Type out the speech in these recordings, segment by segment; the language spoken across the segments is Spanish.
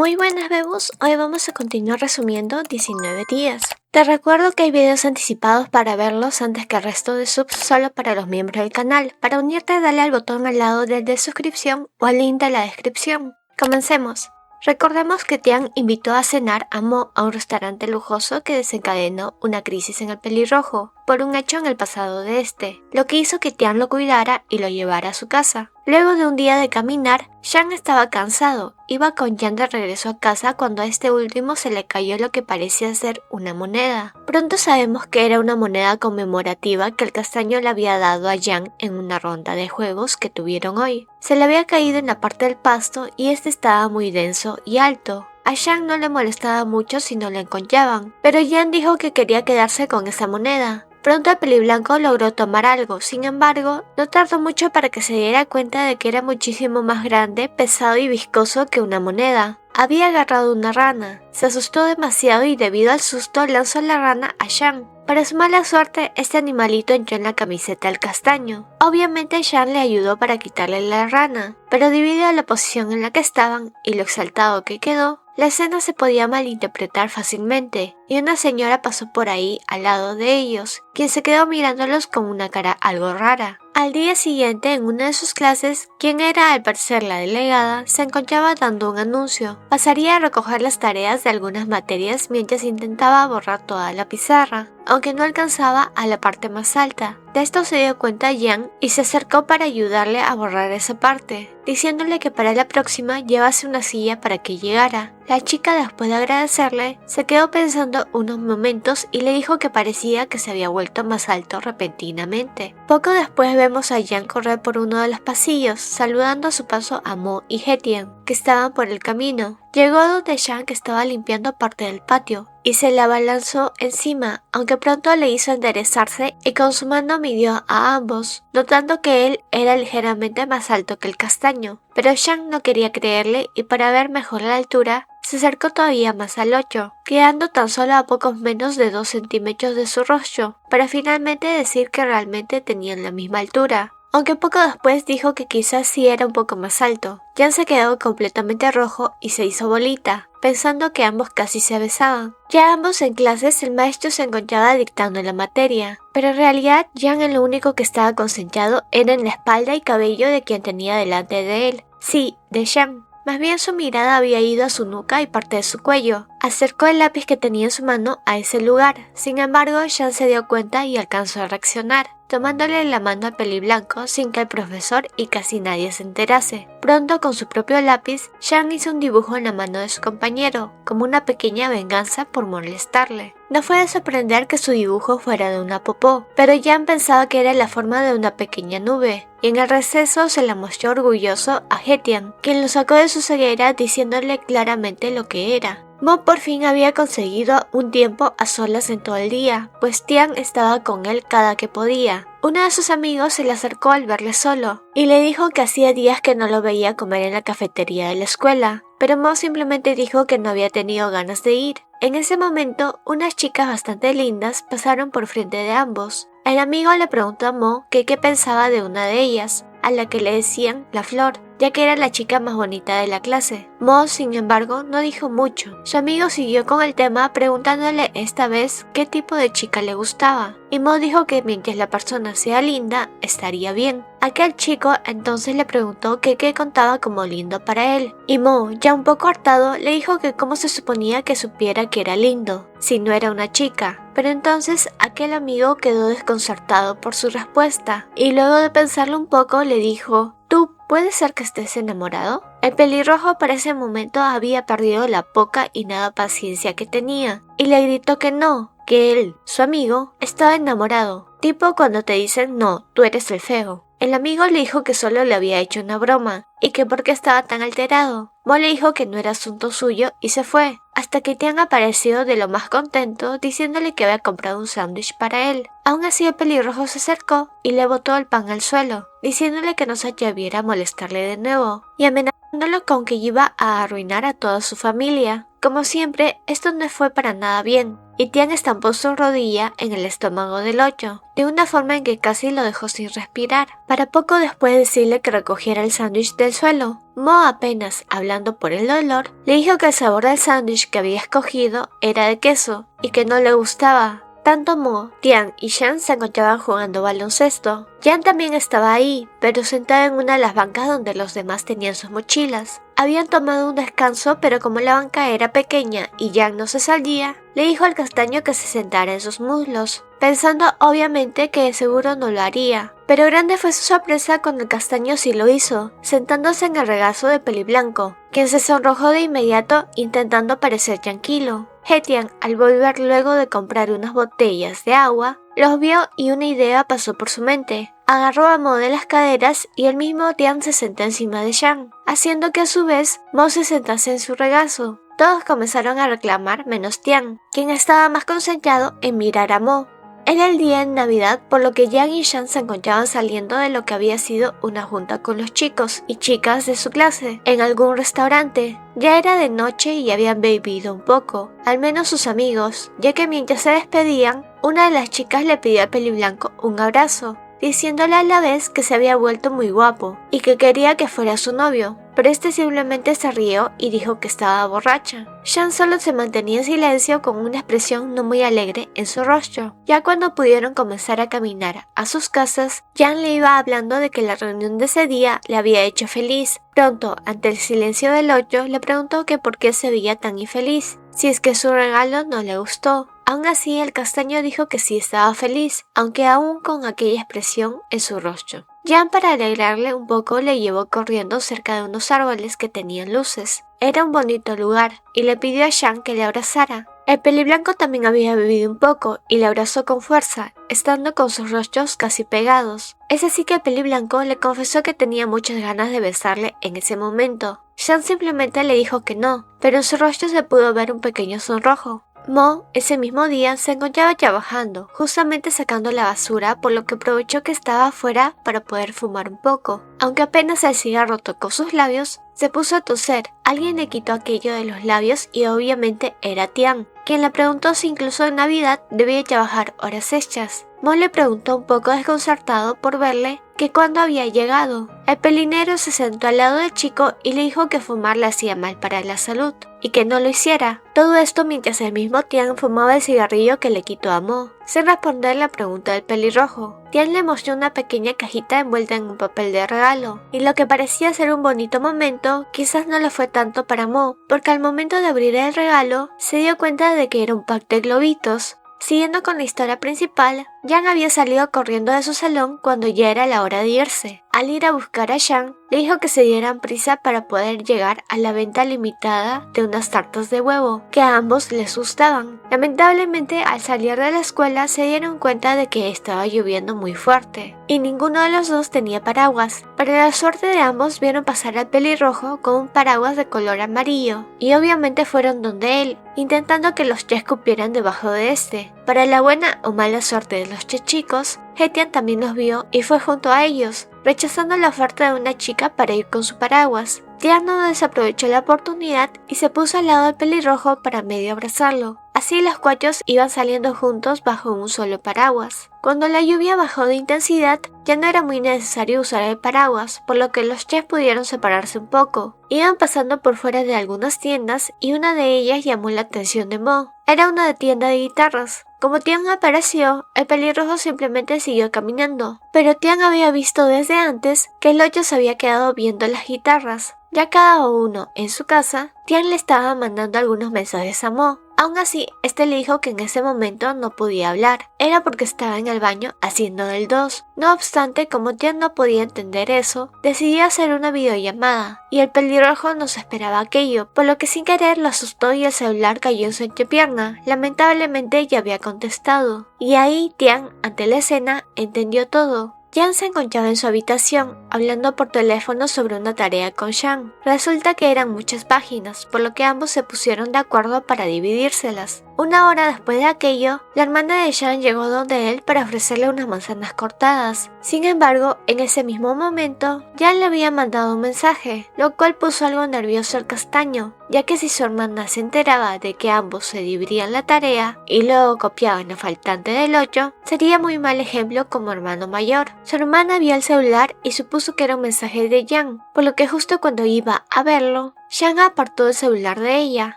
Muy buenas bebus, hoy vamos a continuar resumiendo 19 días. Te recuerdo que hay videos anticipados para verlos antes que el resto de subs solo para los miembros del canal. Para unirte dale al botón al lado del de suscripción o al link de la descripción. Comencemos. Recordemos que Tian invitó a cenar a Mo a un restaurante lujoso que desencadenó una crisis en el pelirrojo por un hecho en el pasado de este, lo que hizo que Tian lo cuidara y lo llevara a su casa. Luego de un día de caminar, Shang estaba cansado. Iba con Yan de regreso a casa cuando a este último se le cayó lo que parecía ser una moneda. Pronto sabemos que era una moneda conmemorativa que el castaño le había dado a Yan en una ronda de juegos que tuvieron hoy. Se le había caído en la parte del pasto y este estaba muy denso y alto. A Shang no le molestaba mucho si no le encontraban, pero Yan dijo que quería quedarse con esa moneda. Pronto el peliblanco logró tomar algo, sin embargo, no tardó mucho para que se diera cuenta de que era muchísimo más grande, pesado y viscoso que una moneda. Había agarrado una rana. Se asustó demasiado y debido al susto lanzó la rana a Shang. Para su mala suerte, este animalito entró en la camiseta del castaño. Obviamente Shang le ayudó para quitarle la rana, pero debido a la posición en la que estaban y lo exaltado que quedó, la escena se podía malinterpretar fácilmente, y una señora pasó por ahí al lado de ellos, quien se quedó mirándolos con una cara algo rara. Al día siguiente, en una de sus clases, quien era al parecer la delegada, se encontraba dando un anuncio. Pasaría a recoger las tareas de algunas materias mientras intentaba borrar toda la pizarra, aunque no alcanzaba a la parte más alta. De esto se dio cuenta Yang y se acercó para ayudarle a borrar esa parte, diciéndole que para la próxima llevase una silla para que llegara. La chica, después de agradecerle, se quedó pensando unos momentos y le dijo que parecía que se había vuelto más alto repentinamente. Poco después vemos a Yang correr por uno de los pasillos, saludando a su paso a Mo y Hetien, que estaban por el camino. Llegó donde Shang estaba limpiando parte del patio y se le abalanzó encima, aunque pronto le hizo enderezarse y con su mano midió a ambos, notando que él era ligeramente más alto que el castaño. Pero Shang no quería creerle y para ver mejor la altura, se acercó todavía más al 8, quedando tan solo a pocos menos de 2 centímetros de su rostro, para finalmente decir que realmente tenían la misma altura. Aunque poco después dijo que quizás sí era un poco más alto. Jan se quedó completamente rojo y se hizo bolita, pensando que ambos casi se besaban. Ya ambos en clases el maestro se encontraba dictando la materia, pero en realidad Jan en lo único que estaba concentrado era en la espalda y cabello de quien tenía delante de él. Sí, de Shang. Más bien su mirada había ido a su nuca y parte de su cuello. Acercó el lápiz que tenía en su mano a ese lugar. Sin embargo, Shang se dio cuenta y alcanzó a reaccionar, tomándole la mano al peliblanco sin que el profesor y casi nadie se enterase. Pronto, con su propio lápiz, Shang hizo un dibujo en la mano de su compañero, como una pequeña venganza por molestarle. No fue de sorprender que su dibujo fuera de una popó, pero Jan pensaba que era la forma de una pequeña nube, y en el receso se la mostró orgulloso a Hetien, quien lo sacó de su ceguera diciéndole claramente lo que era. Mo por fin había conseguido un tiempo a solas en todo el día, pues Tian estaba con él cada que podía. Uno de sus amigos se le acercó al verle solo, y le dijo que hacía días que no lo veía comer en la cafetería de la escuela, pero Mo simplemente dijo que no había tenido ganas de ir. En ese momento, unas chicas bastante lindas pasaron por frente de ambos. El amigo le preguntó a Mo que qué pensaba de una de ellas, a la que le decían la Flor, ya que era la chica más bonita de la clase. Mo, sin embargo, no dijo mucho. Su amigo siguió con el tema preguntándole esta vez qué tipo de chica le gustaba, y Mo dijo que mientras la persona sea linda, estaría bien. Aquel chico entonces le preguntó que qué contaba como lindo para él, y Mo, ya un poco hartado, le dijo que cómo se suponía que supiera que era lindo, si no era una chica. Pero entonces aquel amigo quedó desconcertado por su respuesta, y luego de pensarlo un poco le dijo: ¿Tú puede ser que estés enamorado? El pelirrojo para ese momento había perdido la poca y nada paciencia que tenía, y le gritó que no, que él, su amigo, estaba enamorado, tipo cuando te dicen no, tú eres el feo. El amigo le dijo que solo le había hecho una broma, y que por qué estaba tan alterado. Mo le dijo que no era asunto suyo y se fue, hasta que Tian apareció de lo más contento diciéndole que había comprado un sándwich para él. Aún así el pelirrojo se acercó y le botó el pan al suelo, diciéndole que no se atreviera a molestarle de nuevo, y amenazó con que iba a arruinar a toda su familia. Como siempre, esto no fue para nada bien, y Tian estampó su rodilla en el estómago del 8, de una forma en que casi lo dejó sin respirar, para poco después decirle que recogiera el sándwich del suelo. Mo, apenas hablando por el dolor, le dijo que el sabor del sándwich que había escogido era de queso, y que no le gustaba. Tanto Mo, Tian y Shan se encontraban jugando baloncesto. Jan también estaba ahí, pero sentado en una de las bancas donde los demás tenían sus mochilas. Habían tomado un descanso, pero como la banca era pequeña y Jan no se salía, le dijo al castaño que se sentara en sus muslos, pensando obviamente que de seguro no lo haría. Pero grande fue su sorpresa cuando el castaño sí lo hizo, sentándose en el regazo de Peliblanco, quien se sonrojó de inmediato intentando parecer tranquilo. Hetian, al volver luego de comprar unas botellas de agua, los vio y una idea pasó por su mente. Agarró a Mo de las caderas y el mismo Tian se sentó encima de Shan, haciendo que a su vez Mo se sentase en su regazo. Todos comenzaron a reclamar menos Tian, quien estaba más concentrado en mirar a Mo. Era el día de Navidad, por lo que Jan y Shan se encontraban saliendo de lo que había sido una junta con los chicos y chicas de su clase en algún restaurante. Ya era de noche y habían bebido un poco, al menos sus amigos, ya que mientras se despedían, una de las chicas le pidió a Peliblanco un abrazo, diciéndole a la vez que se había vuelto muy guapo y que quería que fuera su novio, pero este simplemente se rió y dijo que estaba borracha. Shan solo se mantenía en silencio con una expresión no muy alegre en su rostro. Ya cuando pudieron comenzar a caminar a sus casas, Jan le iba hablando de que la reunión de ese día le había hecho feliz. Pronto, ante el silencio del 8, le preguntó que por qué se veía tan infeliz, si es que su regalo no le gustó. Aún así, el castaño dijo que sí estaba feliz, aunque aún con aquella expresión en su rostro. Jan, para alegrarle un poco, le llevó corriendo cerca de unos árboles que tenían luces. Era un bonito lugar, y le pidió a Shan que le abrazara. El Peliblanco también había bebido un poco, y le abrazó con fuerza, estando con sus rostros casi pegados. Es así que el Peliblanco le confesó que tenía muchas ganas de besarle en ese momento. Shan simplemente le dijo que no, pero en su rostro se pudo ver un pequeño sonrojo. Mo, ese mismo día, se encontraba trabajando, justamente sacando la basura, por lo que aprovechó que estaba afuera para poder fumar un poco. Aunque apenas el cigarro tocó sus labios, se puso a toser. Alguien le quitó aquello de los labios y obviamente era Tian, quien le preguntó si incluso en Navidad debía trabajar horas extras. Mo le preguntó un poco desconcertado por verle que cuándo había llegado. El pelinero se sentó al lado del chico y le dijo que fumar le hacía mal para la salud y que no lo hiciera. Todo esto mientras el mismo Tian fumaba el cigarrillo que le quitó a Mo. Sin responder la pregunta del pelirrojo, Tian le mostró una pequeña cajita envuelta en un papel de regalo, y lo que parecía ser un bonito momento, quizás no lo fue tanto para Mo, porque al momento de abrir el regalo, se dio cuenta de que era un pack de globitos. Siguiendo con la historia principal, Jan había salido corriendo de su salón cuando ya era la hora de irse. Al ir a buscar a Shan, le dijo que se dieran prisa para poder llegar a la venta limitada de unas tartas de huevo, que a ambos les gustaban. Lamentablemente, al salir de la escuela se dieron cuenta de que estaba lloviendo muy fuerte, y ninguno de los dos tenía paraguas. Para la suerte de ambos, vieron pasar al pelirrojo con un paraguas de color amarillo, y obviamente fueron donde él, intentando que los tres cupieran debajo de este. Para la buena o mala suerte de los tres chicos, Hetian también los vio y fue junto a ellos, rechazando la oferta de una chica para ir con su paraguas. Tian no desaprovechó la oportunidad y se puso al lado del pelirrojo para medio abrazarlo. Así los cuatro iban saliendo juntos bajo un solo paraguas. Cuando la lluvia bajó de intensidad, ya no era muy necesario usar el paraguas, por lo que los tres pudieron separarse un poco. Iban pasando por fuera de algunas tiendas y una de ellas llamó la atención de Mo. Era una tienda de guitarras. Como Tian apareció, el pelirrojo simplemente siguió caminando, pero Tian había visto desde antes que el 8 se había quedado viendo las guitarras. Ya cada uno en su casa, Tian le estaba mandando algunos mensajes a Mo. Aún así, este le dijo que en ese momento no podía hablar, era porque estaba en el baño haciendo del 2. No obstante, como Tian no podía entender eso, decidió hacer una videollamada, y el pelirrojo no se esperaba aquello, por lo que sin querer lo asustó y el celular cayó en su entrepierna. Lamentablemente ya había contestado, y ahí Tian, ante la escena, entendió todo. Jan se encontraba en su habitación, hablando por teléfono sobre una tarea con Shan. Resulta que eran muchas páginas, por lo que ambos se pusieron de acuerdo para dividírselas. Una hora después de aquello, la hermana de Jan llegó donde él para ofrecerle unas manzanas cortadas. Sin embargo, en ese mismo momento, Jan le había mandado un mensaje, lo cual puso algo nervioso al castaño, ya que si su hermana se enteraba de que ambos se dividían la tarea y luego copiaban la faltante del 8, sería muy mal ejemplo como hermano mayor. Su hermana vio el celular y supuso que era un mensaje de Jan, por lo que justo cuando iba a verlo, Jan apartó el celular de ella.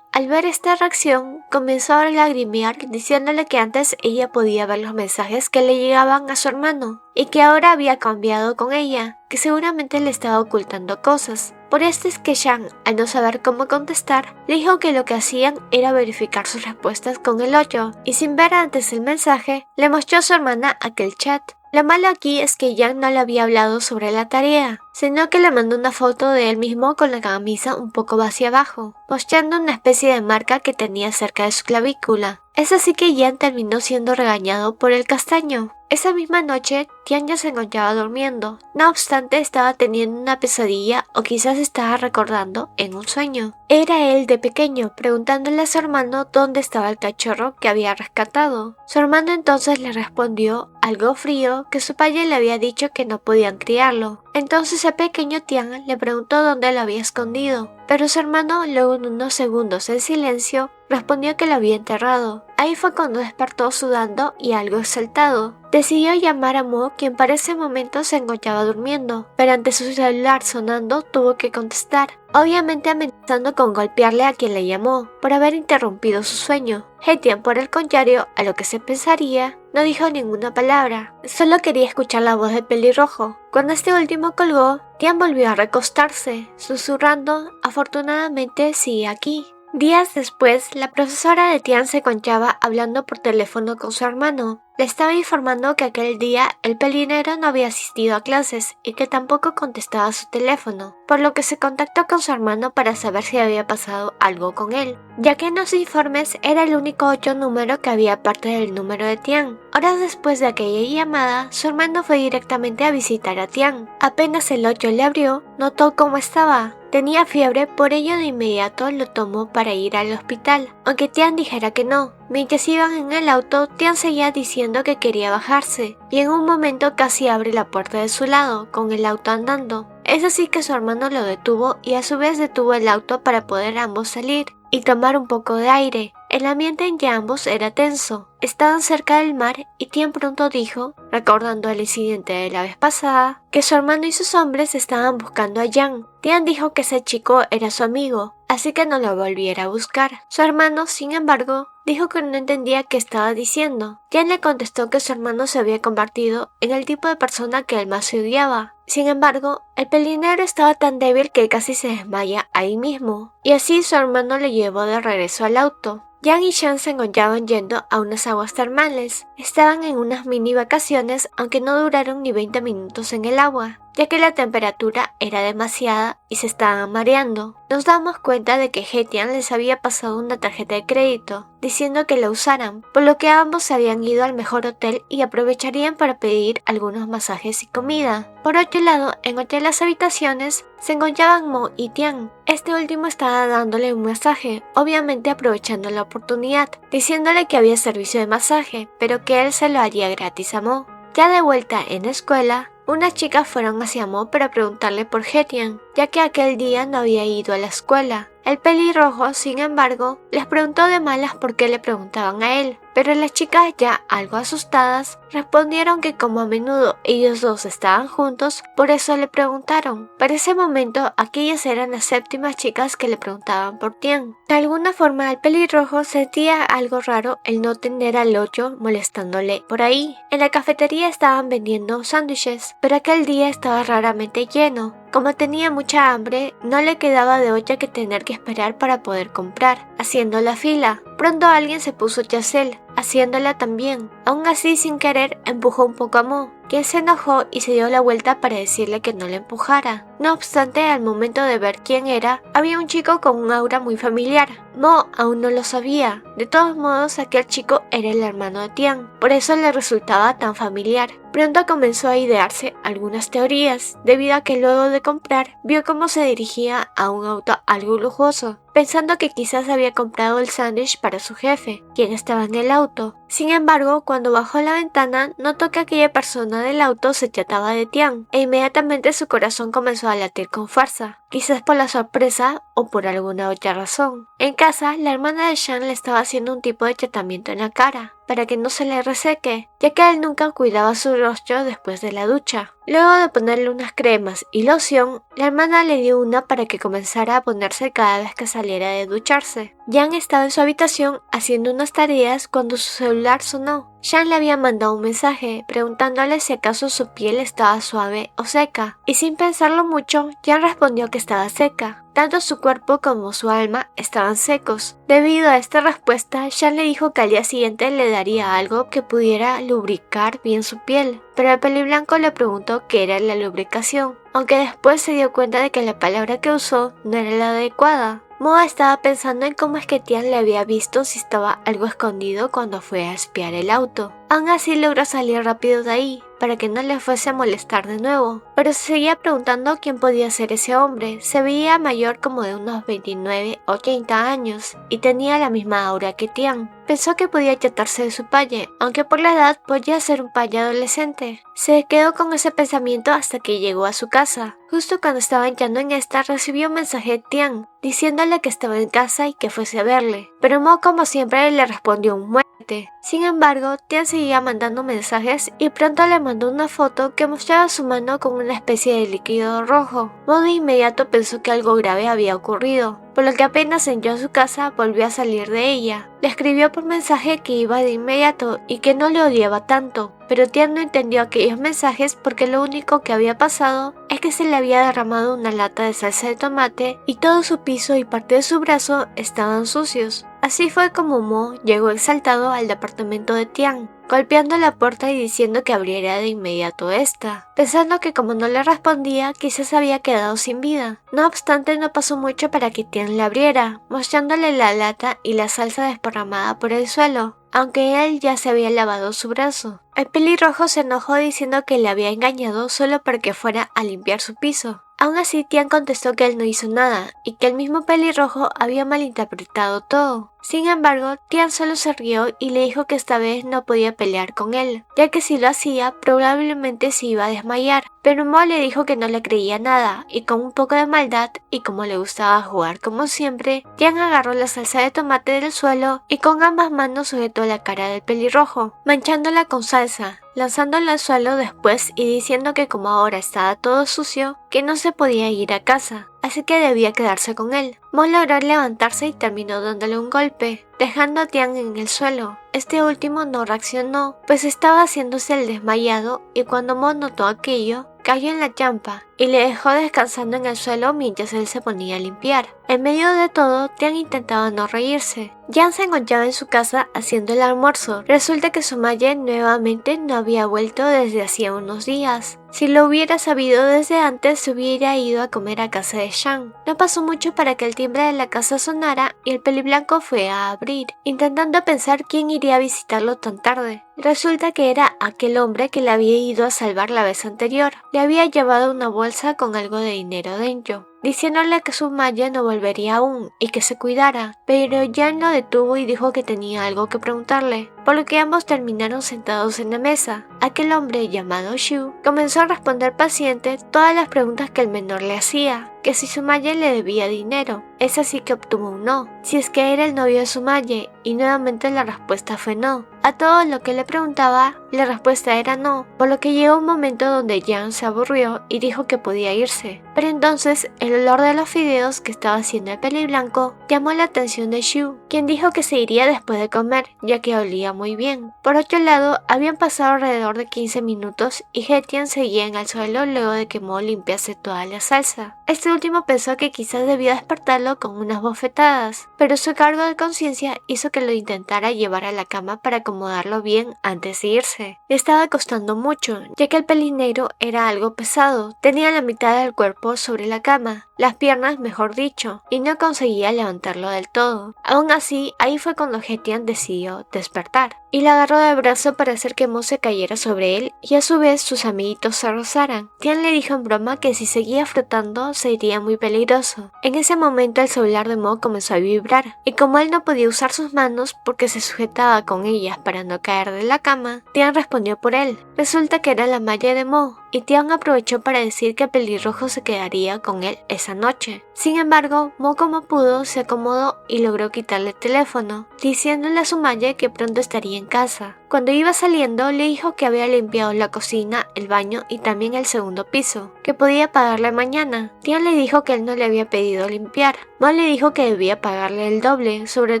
Al ver esta reacción, comenzó a lagrimear diciéndole que antes ella podía ver los mensajes que le llegaban a su hermano y que ahora había cambiado con ella, que seguramente le estaba ocultando cosas. Por esto es que Jan, al no saber cómo contestar, le dijo que lo que hacían era verificar sus respuestas con el 8 y sin ver antes el mensaje, le mostró a su hermana aquel chat. Lo malo aquí es que Jan no le había hablado sobre la tarea, sino que le mandó una foto de él mismo con la camisa un poco hacia abajo, mostrando una especie de marca que tenía cerca de su clavícula. Es así que Jan terminó siendo regañado por el castaño. Esa misma noche, Tian ya se encontraba durmiendo. No obstante, estaba teniendo una pesadilla o quizás estaba recordando en un sueño. Era él de pequeño, preguntándole a su hermano dónde estaba el cachorro que había rescatado. Su hermano entonces le respondió, algo frío, que su padre le había dicho que no podían criarlo. Entonces el pequeño Tian le preguntó dónde lo había escondido, pero su hermano, luego de unos segundos en silencio, respondió que lo había enterrado. Ahí fue cuando despertó sudando y algo exaltado. Decidió llamar a Mo, quien para ese momento se encontraba durmiendo, pero ante su celular sonando tuvo que contestar, obviamente amenazando con golpearle a quien le llamó por haber interrumpido su sueño. Hetian, por el contrario, a lo que se pensaría, no dijo ninguna palabra, solo quería escuchar la voz del pelirrojo. Cuando este último colgó, Tian volvió a recostarse, susurrando, afortunadamente sigue aquí. Días después, la profesora de Tian se encontraba hablando por teléfono con su hermano. Le estaba informando que aquel día el pelinero no había asistido a clases y que tampoco contestaba su teléfono, por lo que se contactó con su hermano para saber si había pasado algo con él, ya que en los informes era el único 8 número que había aparte del número de Tian. Horas después de aquella llamada, su hermano fue directamente a visitar a Tian. Apenas el 8 le abrió, notó cómo estaba. Tenía fiebre, por ello de inmediato lo tomó para ir al hospital, aunque Tian dijera que no. Mientras iban en el auto, Tian seguía diciendo que quería bajarse, y en un momento casi abre la puerta de su lado, con el auto andando. Es así que su hermano lo detuvo y a su vez detuvo el auto para poder ambos salir y tomar un poco de aire. El ambiente entre ambos era tenso. Estaban cerca del mar y Tian pronto dijo, recordando el incidente de la vez pasada, que su hermano y sus hombres estaban buscando a Jan. Tian dijo que ese chico era su amigo, así que no lo volviera a buscar. Su hermano, sin embargo, dijo que no entendía qué estaba diciendo. Tian le contestó que su hermano se había convertido en el tipo de persona que él más odiaba. Sin embargo, el pelinero estaba tan débil que casi se desmaya ahí mismo, y así su hermano le llevó de regreso al auto. Jan y Shan se encontraban yendo a unas aguas termales. Estaban en unas mini vacaciones, aunque no duraron ni 20 minutos en el agua, ya que la temperatura era demasiada y se estaban mareando. Nos damos cuenta de que Hetian les había pasado una tarjeta de crédito, diciendo que la usaran, por lo que ambos se habían ido al mejor hotel y aprovecharían para pedir algunos masajes y comida. Por otro lado, en otra de las habitaciones se encontraban Mo y Tian. Este último estaba dándole un masaje, obviamente aprovechando la oportunidad, diciéndole que había servicio de masaje, pero que él se lo haría gratis a Mo. Ya de vuelta en la escuela, unas chicas fueron hacia Mo para preguntarle por Hetian, ya que aquel día no había ido a la escuela. El pelirrojo, sin embargo, les preguntó de malas por qué le preguntaban a él, pero las chicas, ya algo asustadas, respondieron que como a menudo ellos dos estaban juntos, por eso le preguntaron. Para ese momento, aquellas eran las séptimas chicas que le preguntaban por Tian. De alguna forma, el pelirrojo sentía algo raro el no tener al 8 molestándole por ahí. En la cafetería estaban vendiendo sándwiches, pero aquel día estaba raramente lleno. Como tenía mucha hambre, no le quedaba de otra que tener que esperar para poder comprar, haciendo la fila. Pronto alguien se puso tras él, haciéndola también. Aún así, sin querer, empujó un poco a Mo, quien se enojó y se dio la vuelta para decirle que no le empujara. No obstante, al momento de ver quién era, había un chico con un aura muy familiar. Mo aún no lo sabía. De todos modos, aquel chico era el hermano de Tian, por eso le resultaba tan familiar. Pronto comenzó a idearse algunas teorías, debido a que luego de comprar vio cómo se dirigía a un auto algo lujoso, pensando que quizás había comprado el sándwich para su jefe, quien estaba en el auto. Sin embargo, cuando bajó la ventana, notó que aquella persona del auto se trataba de Tian, e inmediatamente su corazón comenzó a latir con fuerza, quizás por la sorpresa o por alguna otra razón. En casa, la hermana de Shang le estaba haciendo un tipo de tratamiento en la cara, para que no se le reseque, ya que él nunca cuidaba su rostro después de la ducha. Luego de ponerle unas cremas y loción, la hermana le dio una para que comenzara a ponerse cada vez que saliera de ducharse. Yang estaba en su habitación haciendo unas tareas cuando su celular sonó. Shang le había mandado un mensaje preguntándole si acaso su piel estaba suave o seca, y sin pensarlo mucho, Yang respondió que estaba seca. Tanto su cuerpo como su alma estaban secos. Debido a esta respuesta, Shang le dijo que al día siguiente le daría algo que pudiera lubricar bien su piel, pero el peliblanco le preguntó qué era la lubricación, aunque después se dio cuenta de que la palabra que usó no era la adecuada. Mo estaba pensando en cómo es que Tian le había visto si estaba algo escondido cuando fue a espiar el auto. Aún así logró salir rápido de ahí, para que no le fuese a molestar de nuevo, pero se seguía preguntando quién podía ser ese hombre. Se veía mayor, como de unos 29 o 30 años, y tenía la misma aura que Tian. Pensó que podía tratarse de su paje, aunque por la edad podía ser un paje adolescente. Se quedó con ese pensamiento hasta que llegó a su casa. Justo cuando estaba entrando en esta, recibió un mensaje de Tian, diciéndole que estaba en casa y que fuese a verle, pero Mo, como siempre, le respondió un muerte. Sin embargo, Tian seguía mandando mensajes y pronto le mandó una foto que mostraba su mano con una especie de líquido rojo. Mo de inmediato pensó que algo grave había ocurrido, por lo que apenas entró a su casa volvió a salir de ella. Le escribió por mensaje que iba de inmediato y que no le odiaba tanto, pero Tian no entendió aquellos mensajes porque lo único que había pasado es que se le había derramado una lata de salsa de tomate y todo su piso y parte de su brazo estaban sucios. Así fue como Mo llegó exaltado al departamento de Tian, golpeando la puerta y diciendo que abriera de inmediato esta, pensando que como no le respondía, quizás había quedado sin vida. No obstante, no pasó mucho para que Tian le abriera, mostrándole la lata y la salsa desparramada por el suelo, aunque él ya se había lavado su brazo. El pelirrojo se enojó diciendo que le había engañado solo para que fuera a limpiar su piso. Aún así, Tian contestó que él no hizo nada y que el mismo pelirrojo había malinterpretado todo. Sin embargo, Tian solo se rió y le dijo que esta vez no podía pelear con él, ya que si lo hacía probablemente se iba a desmayar, pero Mo le dijo que no le creía nada, y con un poco de maldad y como le gustaba jugar como siempre, Tian agarró la salsa de tomate del suelo y con ambas manos sujetó la cara del pelirrojo, manchándola con salsa, lanzándola al suelo después y diciendo que como ahora estaba todo sucio, que no se podía ir a casa, así que debía quedarse con él. Mo logró levantarse y terminó dándole un golpe, dejando a Tian en el suelo. Este último no reaccionó, pues estaba haciéndose el desmayado, y cuando Mo notó aquello, cayó en la trampa y le dejó descansando en el suelo mientras él se ponía a limpiar. En medio de todo, Tian intentaba no reírse. Yang se encontraba en su casa haciendo el almuerzo. Resulta que Sumaye nuevamente no había vuelto desde hacía unos días. Si lo hubiera sabido desde antes, se hubiera ido a comer a casa de Shang. No pasó mucho para que el timbre de la casa sonara y el peliblanco fue a abrir, intentando pensar quién iría a visitarlo tan tarde. Resulta que era aquel hombre que le había ido a salvar la vez anterior. Le había llevado una bolsa con algo de dinero dentro, diciéndole que Sumaye no volvería aún y que se cuidara, pero Yang lo detuvo y dijo que tenía algo que preguntarle, por lo que ambos terminaron sentados en la mesa. Aquel hombre llamado Xu comenzó a responder paciente todas las preguntas que el menor le hacía, que si Sumaye le debía dinero. Es así que obtuvo un no, si es que era el novio de Sumaye, y nuevamente la respuesta fue no. A todo lo que le preguntaba, la respuesta era no, por lo que llegó un momento donde Yang se aburrió y dijo que podía irse. Pero entonces, el olor de los fideos que estaba haciendo el peliblanco llamó la atención de Xu, quien dijo que se iría después de comer, ya que olía muy bien. Por otro lado, habían pasado alrededor de 15 minutos y He-Tian seguía en el suelo luego de que Mo limpiase toda la salsa. Este último pensó que quizás debía despertarlo con unas bofetadas, pero su cargo de conciencia hizo que lo intentara llevar a la cama para acomodarlo bien antes de irse. Le estaba costando mucho, ya que el pelinegro era algo pesado, tenía la mitad del cuerpo sobre la cama, las piernas mejor dicho, y no conseguía levantarlo del todo. Aún así, ahí fue cuando He-Tian decidió despertar. y la agarró del brazo para hacer que Mo se cayera sobre él y a su vez sus amiguitos se rozaran. Tian le dijo en broma que si seguía frotando sería muy peligroso. En ese momento el celular de Mo comenzó a vibrar y como él no podía usar sus manos porque se sujetaba con ellas para no caer de la cama, Tian respondió por él. Resulta que era la malla de Mo y Tian aprovechó para decir que Pelirrojo se quedaría con él esa noche. Sin embargo, Mo como pudo se acomodó y logró quitarle el teléfono, diciéndole a su malla que pronto estaría en casa. Cuando iba saliendo le dijo que había limpiado la cocina, el baño y también el segundo piso, que podía pagarle mañana. Tian le dijo que él no le había pedido limpiar. Mo le dijo que debía pagarle el doble, sobre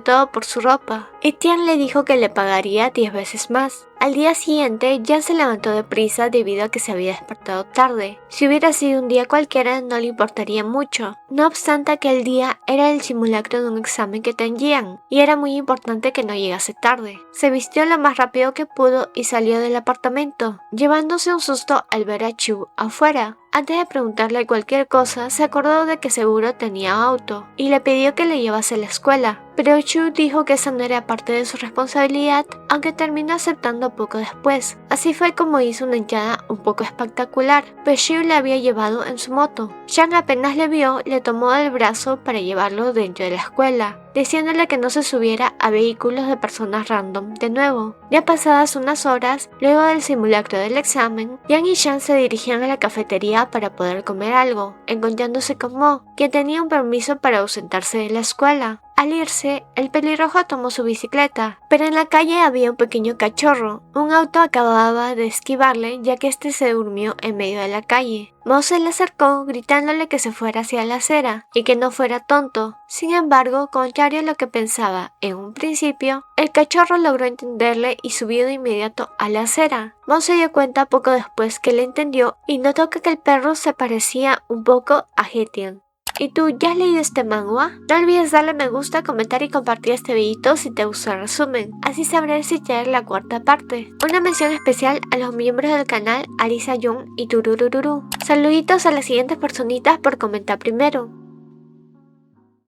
todo por su ropa, y Tian le dijo que le pagaría 10 veces más. Al día siguiente, Jan se levantó deprisa debido a que se había despertado tarde. Si hubiera sido un día cualquiera, no le importaría mucho. No obstante, aquel día era el simulacro de un examen que tenían, y era muy importante que no llegase tarde. Se vistió lo más rápido que pudo y salió del apartamento, llevándose un susto al ver a Chu afuera. Antes de preguntarle cualquier cosa, se acordó de que seguro tenía auto y le pidió que le llevase a la escuela. Pero Chu dijo que esa no era parte de su responsabilidad, aunque terminó aceptando poco después. Así fue como hizo una hinchada un poco espectacular, pues Chu le había llevado en su moto. Shang apenas le vio, le tomó del brazo para llevarlo dentro de la escuela, diciéndole que no se subiera a vehículos de personas random de nuevo. Ya pasadas unas horas, luego del simulacro del examen, Yang y Shang se dirigían a la cafetería para poder comer algo, encontrándose con Mo, quien tenía un permiso para ausentarse de la escuela. Al irse, el pelirrojo tomó su bicicleta, pero en la calle había un pequeño cachorro. Un auto acababa de esquivarle ya que este se durmió en medio de la calle. Mo se le acercó gritándole que se fuera hacia la acera y que no fuera tonto. Sin embargo, contrario a lo que pensaba en un principio, el cachorro logró entenderle y subió de inmediato a la acera. Mo se dio cuenta poco después que le entendió y notó que el perro se parecía un poco a Hetian. ¿Y tú ya has leído este manga? No olvides darle me gusta, comentar y compartir este videito si te gustó el resumen, así sabrás si traer la cuarta parte. Una mención especial a los miembros del canal Arisa Jun y Tururururu. Saluditos a las siguientes personitas por comentar primero.